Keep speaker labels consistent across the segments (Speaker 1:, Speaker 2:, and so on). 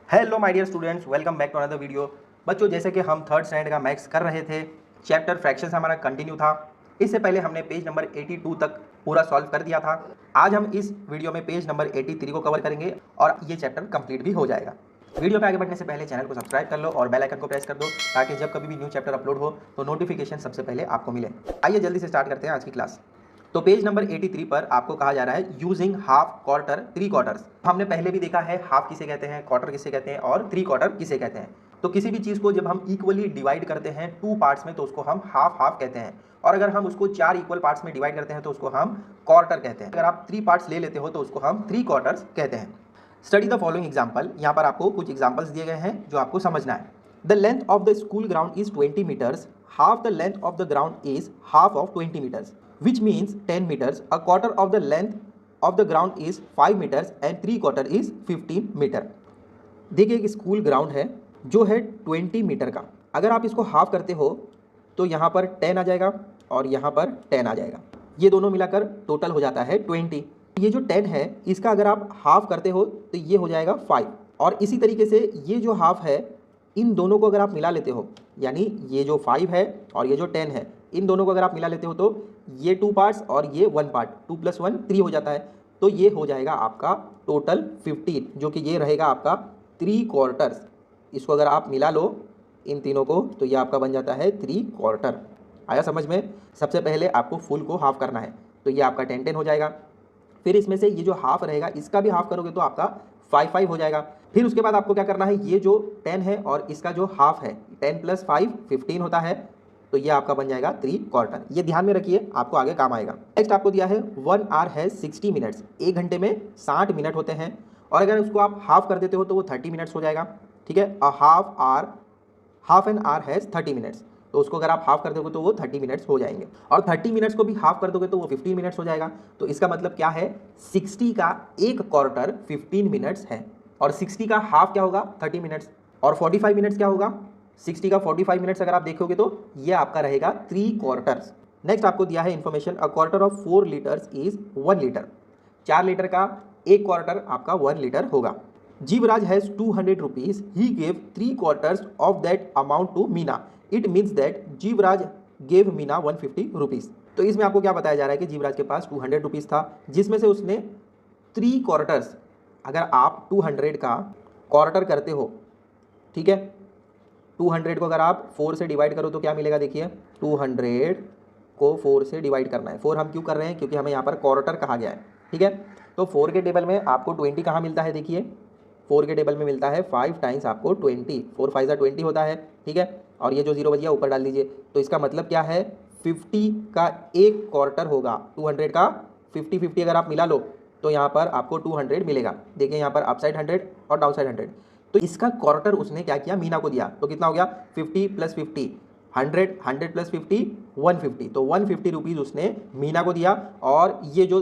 Speaker 1: Hello my dear students, welcome back to another video. बच्चों, जैसे कि हम थर्ड स्टैंडर्ड का मैथ्स कर रहे थे, चैप्टर फ्रैक्शंस हमारा कंटिन्यू था। इससे पहले हमने पेज नंबर 82 तक पूरा सॉल्व कर दिया था। आज हम इस वीडियो में पेज नंबर 83 को कवर करेंगे और ये चैप्टर कंप्लीट भी हो जाएगा। वीडियो पे आगे बढ़ने से पहले चैनल को सब्सक्राइब कर लो और बेल आइकन को प्रेस कर दो ताकि जब कभी भी न्यू चैप्टर अपलोड हो तो नोटिफिकेशन सबसे पहले आपको मिले। आइए जल्दी से स्टार्ट करते हैं आज की क्लास। तो पेज नंबर 83 पर आपको कहा जा रहा है using half, quarter, three quarters. हमने पहले भी देखा है हाफ किसे कहते हैं, क्वार्टर किसे कहते हैं और थ्री क्वार्टर किसे कहते हैं। तो किसी भी चीज़ को जब हम इक्वली डिवाइड करते हैं टू पार्ट्स में तो उसको हम हाफ हाफ कहते हैं, और अगर हम उसको चार इक्वल पार्ट्स में डिवाइड करते हैं तो उसको हम क्वार्टर कहते हैं। अगर आप थ्री पार्ट्स ले लेते हो तो उसको हम थ्री क्वार्टर्स कहते हैं। Study the following example. यहाँ पर आपको कुछ एग्जाम्पल्स दिए गए हैं जो आपको समझना है। The length of the school ground is 20 metres, half the length of the ground is half of 20 metres, which means 10 meters. A quarter of the length of the ground is 5 meters and 3 quarter is 15 metre. देखिए एक school ground है जो है 20 metre का। अगर आप इसको half करते हो तो यहाँ पर 10 आ जाएगा और यहाँ पर 10 आ जाएगा। ये दोनों मिलाकर टोटल हो जाता है 20। ये जो 10 है इसका अगर आप हाफ करते हो तो ये हो जाएगा 5। और इसी तरीके से ये जो हाफ है इन दोनों को अगर आप मिला लेते हो, यानी ये जो 5 है और ये जो 10 है, इन दोनों को अगर आप मिला लेते हो तो ये 2 पार्ट्स और ये 1 पार्ट, 2 + 1 3 हो जाता है। तो ये हो जाएगा आपका टोटल 15, जो कि ये रहेगा आपका 3 क्वार्टर्स। इसको अगर आप मिला लो इन तीनों को तो ये आपका बन जाता है 3 क्वार्टर। आया समझ में? सबसे पहले आपको फुल को हाफ करना है तो ये आपका 10 10 हो जाएगा। फिर इसमें से ये जो हाफ रहेगा इसका भी हाफ करोगे तो आपका 5 5 हो जाएगा। फिर उसके बाद आपको क्या करना है, ये जो 10 है और इसका जो हाफ है 10 + 5 15 होता है, तो ये आपका बन जाएगा 3 क्वार्टर। ये ध्यान में रखिए, आपको आगे काम आएगा। नेक्स्ट आपको दिया है 1 आवर है 60 मिनट्स, एक घंटे में 60 मिनट होते हैं, और अगर उसको आप हाफ कर देते हो तो वो 30 मिनट्स हो जाएगा। ठीक है, हाफ एन आवर है 30 मिनट्स, तो उसको अगर आप हाफ कर दोगे तो वो 30 मिनट्स हो जाएंगे, और 30 मिनट्स को भी हाफ कर दोगे तो वो 15 मिनट्स हो जाएगा। तो इसका मतलब क्या है, 60 का एक क्वार्टर 15 मिनट्स है, और 60 का हाफ क्या होगा 30 मिनट्स, और 45 मिनट्स क्या होगा 60 का 45 मिनट्स अगर आप देखोगे तो ये आपका रहेगा 3 क्वार्टर्स। नेक्स्ट आपको दिया है information, a quarter of 4 litres is 1 litre. 4 litre का एक क्वार्टर आपका 1 लीटर होगा। Jeevraj has 200 rupees, he gave 3 quarters of that amount to Meena. It means that Jeevraj gave Meena 150 rupees. तो इसमें आपको क्या बताया जा रहा है कि जीवराज के पास 200 रुपीज था, जिसमें से उसने 3 क्वार्टर्स, अगर आप 200 का क्वार्टर करते हो, ठीक है, 200 को अगर आप 4 से डिवाइड करो तो क्या मिलेगा, देखिए 200 को 4 से डिवाइड करना है। 4 हम क्यों कर रहे हैं, क्योंकि हमें यहाँ पर क्वार्टर कहा गया है। ठीक है, तो 4 के टेबल में आपको 20 कहाँ मिलता है, देखिए 4 के टेबल में मिलता है 5 टाइम्स आपको 20, 4 5 20 होता है। ठीक है, और ये जो 0 बच गया ऊपर डाल दीजिए। तो इसका मतलब क्या है, 50 का एक क्वार्टर होगा। 200 का 50 50 अगर आप मिला लो तो यहाँ पर आपको 200 मिलेगा। देखिए यहाँ पर अपसाइड 100 और डाउन साइड 100, तो इसका क्वार्टर उसने क्या किया, मीना को दिया। तो कितना हो गया, 50 + 50 100, 100 + 50 150, तो 150 रुपीज़ उसने मीना को दिया, और ये जो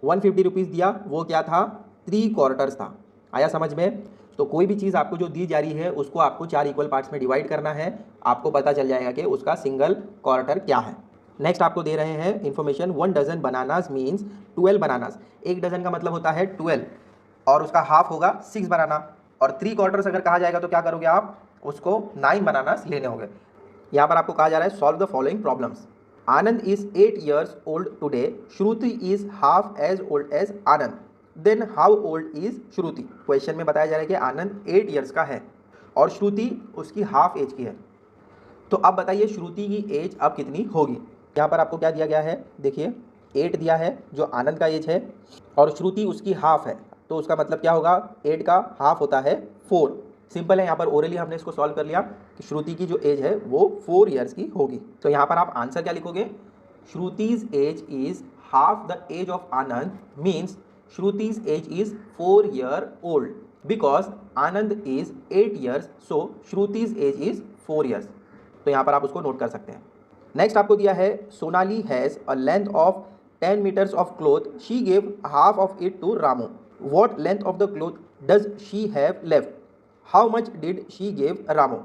Speaker 1: 150 रुपीज़ दिया वो क्या था, 3 क्वार्टर्स था। आया समझ में? तो कोई भी चीज़ आपको जो दी जा रही है उसको आपको 4 इक्वल पार्ट्स में डिवाइड करना है, आपको पता चल जाएगा कि उसका सिंगल क्वार्टर क्या है। नेक्स्ट आपको दे रहे हैं information, 1 dozen bananas means 12 bananas. एक डजन का मतलब होता है 12, और उसका हाफ होगा 6 बनाना, और 3 क्वार्टर्स अगर कहा जाएगा तो क्या करोगे आप, उसको 9 बनानास लेने होंगे। यहाँ पर आपको कहा जा रहा है solve the following problems. Anand is 8 years old today, Shruti is half as old as Anand, then how old is Shruti. Question में बताया जा रहा है कि आनंद 8 years का है और श्रुति उसकी हाफ एज की है। तो अब बताइए श्रुति की एज अब कितनी होगी। यहाँ पर आपको क्या दिया गया है, देखिए 8 दिया है जो आनंद का एज है, और श्रुति उसकी हाफ है, तो उसका मतलब क्या होगा, 8 का हाफ होता है 4। सिंपल है, यहाँ पर ओरली हमने इसको सॉल्व कर लिया कि श्रुति की जो एज है वो 4 years की होगी। तो यहाँ पर आप आंसर क्या लिखोगे, Shruti's age is half the age of Anand, means Shruti's age is 4 year old, because Anand is 8 years, so Shruti's age is 4 years। तो यहाँ पर आप उसको नोट कर सकते हैं। नेक्स्ट आपको दिया है, Sonali has a length of 10 meters of cloth, she gave half of it to Ramu. What length of the cloth does she have left? How much did she give Ramu?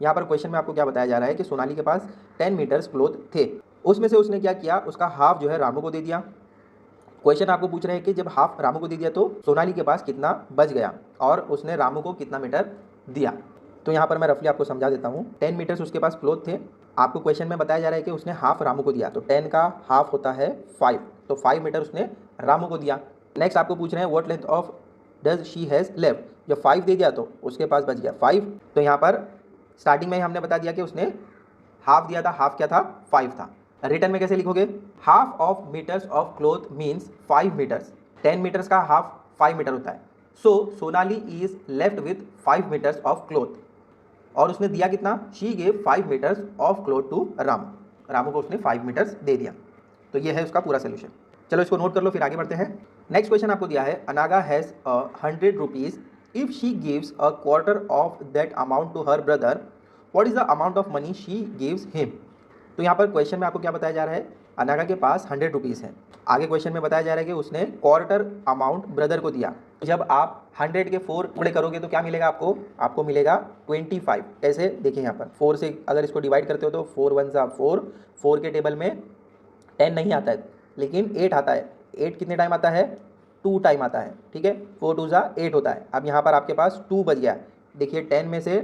Speaker 1: यहाँ पर क्वेश्चन में आपको क्या बताया जा रहा है कि सोनाली के पास 10 meters क्लोथ थे, उसमें से उसने क्या किया, उसका हाफ जो है रामू को दे दिया, क्वेश्चन आपको पूछ रहे हैं कि जब हाफ रामू को दे दिया तो सोनाली के पास कितना बच गया और उसने रामू को कितना मीटर दिया। तो यहाँ पर मैं रफली आपको समझा देता हूँ। 10 मीटर्स उसके पास क्लोथ थे। आपको क्वेश्चन में बताया जा रहा है कि उसने हाफ रामू को दिया, तो 10 का हाफ होता है 5, तो 5 मीटर उसने रामू को दिया। नेक्स्ट आपको पूछ रहे हैं what length of does she has left. जब 5 दे दिया तो उसके पास बच गया 5। तो यहाँ पर स्टार्टिंग में ही हमने बता दिया कि उसने हाफ दिया था, हाफ क्या था 5 था। रिटर्न में कैसे लिखोगे, half of metres of cloth means 5 metres. 10 metres का हाफ 5 मीटर होता है। So Sonali is left with 5 metres of cloth, और उसने दिया कितना, she gave 5 metres of cloth to Ramu. Ramu को उसने 5 मीटर्स दे दिया। तो ये है उसका पूरा सोल्यूशन। चलो इसको नोट कर लो, फिर आगे बढ़ते हैं। नेक्स्ट क्वेश्चन आपको दिया है, Anaga has 100 rupees if she gives a quarter of that amount to her brother, what is the amount of money she gives him. तो यहाँ पर क्वेश्चन में आपको क्या बताया जा रहा है, अनागा के पास 100 रुपीज़ है। आगे क्वेश्चन में बताया जा रहा है कि उसने क्वार्टर अमाउंट ब्रदर को दिया। जब आप 100 के 4 टुकड़े करोगे तो क्या मिलेगा आपको, आपको मिलेगा 25। कैसे, देखिए यहाँ पर 4 से अगर इसको डिवाइड करते हो तो 4 1 सा 4, 4 के टेबल में 10 नहीं आता है लेकिन 8 आता है। 8 कितने टाइम आता है, 2 टाइम आता है, ठीक है। 4 2 सा 8 होता है। अब यहाँ पर आपके पास 2 बच गया। देखिए 10 में से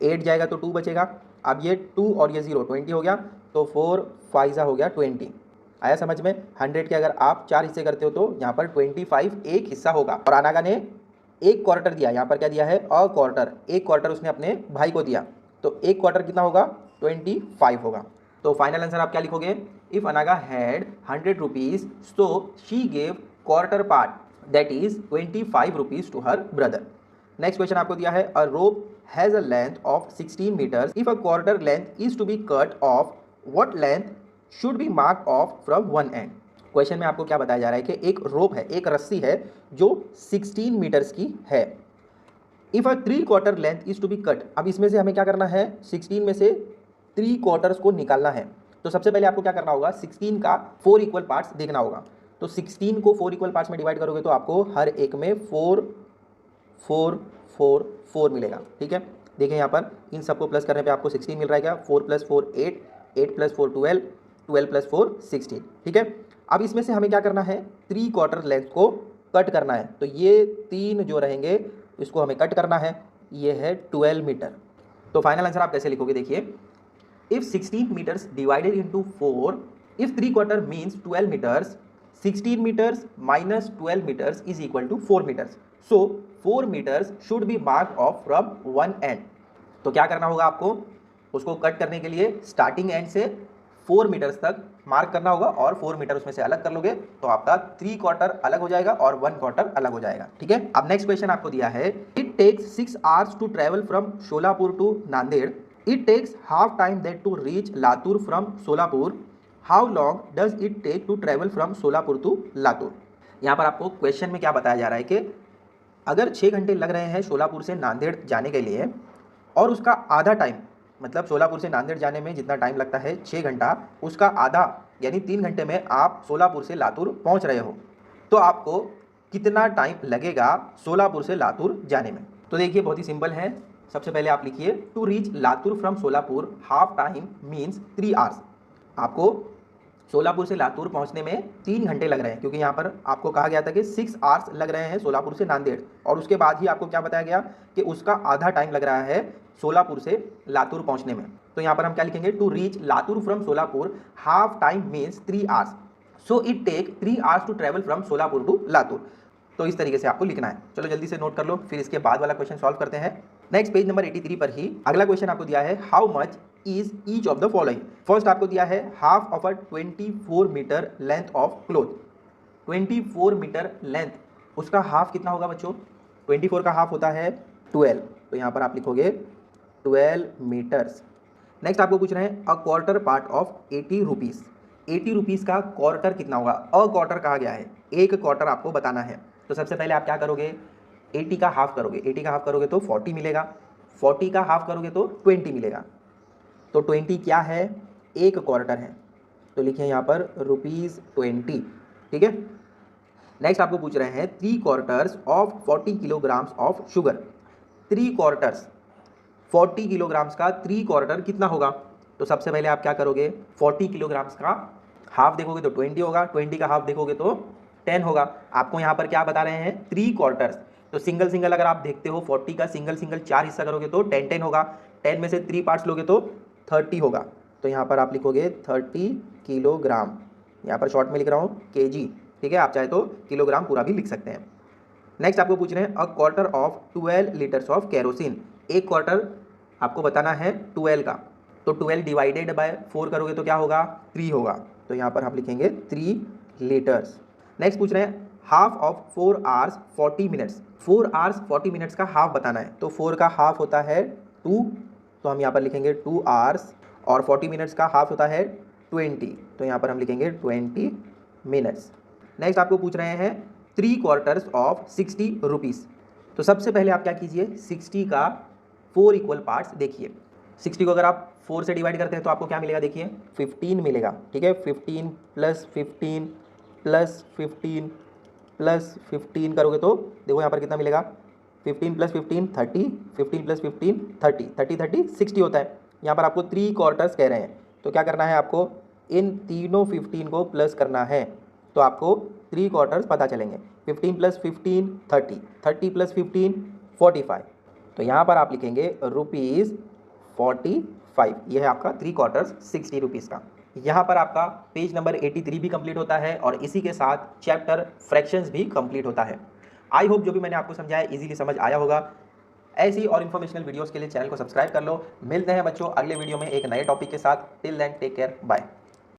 Speaker 1: 8 जाएगा तो 2 बचेगा। अब ये 2 और ये 0 20 हो गया, तो 4 5 हो गया 20। आया समझ में। 100 के अगर आप 4 हिस्से करते हो तो यहाँ पर 25 एक हिस्सा होगा। और अनागा ने एक क्वार्टर दिया, यहाँ पर क्या दिया है, अ क्वार्टर। एक क्वार्टर उसने अपने भाई को दिया, तो एक क्वार्टर कितना होगा, 25 होगा। तो फाइनल आंसर आप क्या लिखोगे, if Anaga had 100 rupees so she gave quarter part that is 25 rupees to her brother. Next question आपको दिया है, a rope has a length of 16 metres if a quarter length is to be cut off, what length should be mark off from one end. Question में आपको क्या बताया जा रहा है कि एक रोप है, एक रस्सी है जो 16 मीटर्स की है। If a 3 quarter length is to be cut, अब इसमें से हमें क्या करना है, 16 में से 3 क्वार्टर्स को निकालना है। तो सबसे पहले आपको क्या करना होगा, 16 का 4 इक्वल पार्ट्स देखना होगा। तो 16 को 4 इक्वल पार्ट्स में डिवाइड करोगे तो आपको हर एक में 4 4 4 4 मिलेगा, ठीक है। देखिए यहाँ पर इन सबको प्लस करने पे आपको 16 मिल रहा है क्या, 4 + 4 8, 8 + 4 12, 12 + 4 16, ठीक है। अब इसमें से हमें क्या करना है, 3 क्वार्टर लेंथ को कट करना है। तो ये 3 जो रहेंगे इसको हमें कट करना है, ये है 12 मीटर। तो फाइनल आंसर आप कैसे लिखोगे, देखिए, if 16 metres divided into 4, if 3 quarter means 12 metres, 16 metres minus 12 metres is equal to 4 metres. So 4 metres should be mark off from one end. तो क्या करना होगा आपको, उसको कट करने के लिए स्टार्टिंग एंड से 4 मीटर्स तक मार्क करना होगा, और 4 मीटर उसमें से अलग कर लोगे तो आपका 3 क्वार्टर अलग हो जाएगा और 1 क्वार्टर अलग हो जाएगा, ठीक है। अब नेक्स्ट क्वेश्चन आपको दिया है, it takes 6 hours to travel from Solapur to Nanded, it takes half time that to reach Latur from Solapur, how long does it take to travel from Solapur to Latur. यहाँ पर आपको क्वेश्चन में क्या बताया जा रहा है कि अगर 6 घंटे लग रहे हैं सोलापुर से नांदेड़ जाने के लिए, और उसका आधा टाइम, मतलब सोलापुर से नांदेड़ जाने में जितना टाइम लगता है 6 घंटा, उसका आधा यानी 3 घंटे में आप सोलापुर से लातूर पहुंच रहे हो, तो आपको कितना टाइम लगेगा सोलापुर से लातूर जाने में। तो देखिए बहुत ही सिंपल है। सबसे पहले आप लिखिए, to reach Latur from Solapur half time means 3 hours. आपको सोलापुर से लातूर पहुंचने में 3 घंटे लग रहे हैं, क्योंकि यहाँ पर आपको कहा गया था कि 6 आवर्स लग रहे हैं सोलापुर से नांदेड़, और उसके बाद ही आपको क्या बताया गया कि उसका आधा टाइम लग रहा है सोलापुर से लातूर पहुंचने में। तो यहाँ पर हम क्या लिखेंगे, to reach Latur from Solapur half time means 3 hours, so it take 3 hours to travel from Solapur to Latur. तो इस तरीके से आपको लिखना है। चलो जल्दी से नोट कर लो, फिर इसके बाद वाला क्वेश्चन सॉल्व करते हैं। नेक्स्ट पेज नंबर 83 पर ही अगला क्वेश्चन आपको दिया है, how much is each of the following. First आपको दिया है half of a 24 metre length of cloth. 24 metre length, उसका हाफ कितना होगा बच्चों, 24 का हाफ होता है 12, तो यहाँ पर आप लिखोगे 12 मीटर्स। नेक्स्ट आपको पूछ रहे हैं, a quarter part of 80 rupees. 80 rupees का क्वार्टर कितना होगा, अ क्वार्टर कहा गया है, एक क्वार्टर आपको बताना है। तो सबसे पहले आप क्या करोगे, 80 का हाफ करोगे, 80 का हाफ करोगे तो 40 मिलेगा, 40 का हाफ करोगे तो 20 मिलेगा। तो 20 क्या है, एक क्वार्टर है, तो लिखिए यहाँ पर ₹20, ठीक है। नेक्स्ट आपको पूछ रहे हैं, 3 quarters of 40 kilograms of sugar. 3 quarters, 40 kilograms का 3 क्वार्टर कितना होगा। तो सबसे पहले आप क्या करोगे, 40 किलोग्राम्स का हाफ देखोगे तो 20 होगा, 20 का हाफ देखोगे तो 10 होगा। आपको यहाँ पर क्या बता रहे हैं, 3 क्वार्टर्स। तो सिंगल सिंगल अगर आप देखते हो 40 का सिंगल सिंगल 4 हिस्सा करोगे तो 10 10 होगा, 10 में से 3 पार्ट्स लोगे तो 30 होगा। तो यहाँ पर आप लिखोगे 30 किलोग्राम, यहाँ पर शॉर्ट में लिख रहा हूँ केजी, ठीक है, आप चाहे तो किलोग्राम पूरा भी लिख सकते हैं। नेक्स्ट आपको पूछ रहे हैं अ quarter of 12 litres of kerosene. एक क्वार्टर आपको बताना है 12 का, तो 12 डिवाइडेड बाय 4 करोगे तो क्या होगा, 3 होगा। तो यहाँ पर आप लिखेंगे 3 लीटर्स। नेक्स्ट पूछ रहे हैं half of 4 hours 40 minutes. 4 hours 40 minutes का हाफ बताना है, तो 4 का हाफ होता है 2, तो हम यहाँ पर लिखेंगे 2 आवर्स, और 40 मिनट्स का हाफ होता है 20, तो यहाँ पर हम लिखेंगे 20 मिनट्स। नेक्स्ट आपको पूछ रहे हैं 3 क्वार्टर्स ऑफ 60 रुपीज़। तो सबसे पहले आप क्या कीजिए, 60 का 4 इक्वल पार्ट्स देखिए। 60 को अगर आप 4 से डिवाइड करते हैं तो आपको क्या मिलेगा, देखिए 15 मिलेगा, ठीक है। 15 प्लस 15 प्लस 15 प्लस 15 करोगे तो देखो यहाँ पर कितना मिलेगा, 15 प्लस 15 30, 15 प्लस 15 30, 30 30 60 होता है। यहाँ पर आपको 3 क्वार्टर्स कह रहे हैं, तो क्या करना है आपको, इन तीनों 15 को प्लस करना है, तो आपको 3 क्वार्टर्स पता चलेंगे। 15 प्लस 15 30, 30 प्लस 15 45, तो यहाँ पर आप लिखेंगे रुपीज़ 45। यह है आपका 3 क्वार्टर्स 60 रुपीज़ का। यहाँ पर आपका पेज नंबर 83 भी कंप्लीट होता है और इसी के साथ चैप्टर फ्रैक्शंस भी कंप्लीट होता है। आई होप जो भी मैंने आपको समझाया इजीली समझ आया होगा। ऐसी और इन्फॉर्मेशनल वीडियोस के लिए चैनल को सब्सक्राइब कर लो। मिलते हैं बच्चों अगले वीडियो में एक नए टॉपिक के साथ। Till then take care, bye.